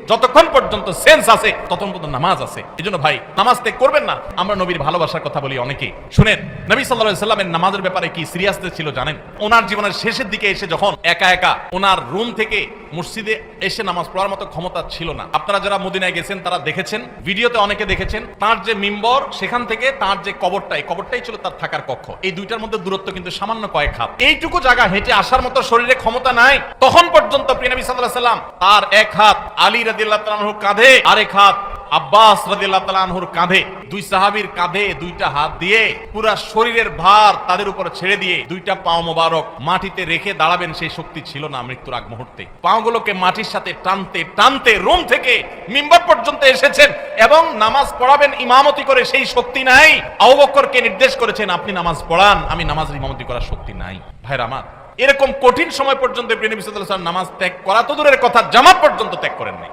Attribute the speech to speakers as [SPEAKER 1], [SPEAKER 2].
[SPEAKER 1] যতক্ষণ পর্যন্ত সেন্স আছে ততক্ষণ পর্যন্ত নামাজ আছে। এজন্য ভাই নামাজ ত্যাগ করবেন না। আমরা নবীর ভালোবাসার কথা বলি অনেকে, শুনেন নবী সাল্লাল্লাহু আলাইহি সাল্লামের নামাজের ব্যাপারে কি সিরিয়াসনেস ছিল জানেন? ওনার জীবনের শেষের দিকে এসে যখন একা একা ওনার রুম থেকে মসজিদে এসে নামাজ পড়ার মতো ক্ষমতা ছিল না। আপনারা যারা মদিনায় গেছেন তারা দেখেছেন, ভিডিওতে অনেকে দেখেছেন, তার যে মিম্বর সেখান থেকে তার যে কবরটাই ছিল তার থাকার কক্ষ। এই দুইটার মধ্যে দূরত্ব কিন্তু সামান্য কয়েক হাত। এইটুকু জায়গা হেঁটে আসার মতো শরীরে ক্ষমতা নাই। তখন পর্যন্ত প্রিয় নবী সাল্লাল্লাহু আলাইহি সাল্লাম তার এক হাত আলী রাদিয়াল্লাহু তাআলা আনহুর কাঁধে, আরেক হাত আব্বাস রাদিয়াল্লাহু তাআলা আনহুর কাঁধে, দুই সাহাবীর কাঁধে দুইটা হাত দিয়ে পুরা শরীরের ভার তাদের উপর ছেড়ে দিয়ে দুইটা পাও মোবারক মাটিতে রেখে দাঁড়াবেন সেই শক্তি ছিল না মৃত্যুর আগ মুহূর্তে। পাগুলোকে মাটির সাথে টানতে টানতে রুম থেকে মিম্বার পর্যন্ত এসেছেন এবং নামাজ পড়াবেন ইমামতি করে সেই শক্তি নাই। আবু বকরকে নির্দেশ করেছেন আপনি নামাজ পড়ান, আমি নামাজের ইমামতি করার শক্তি নাই। ভাইরা আমার, এরকম কঠিন সময় পর্যন্ত প্রিয় নবী সাল্লাল্লাহু আলাইহি ওয়াসাল্লাম নামাজ ত্যাগ করা তো দূরের কথা, জামাত পর্যন্ত ত্যাগ করেন নাই।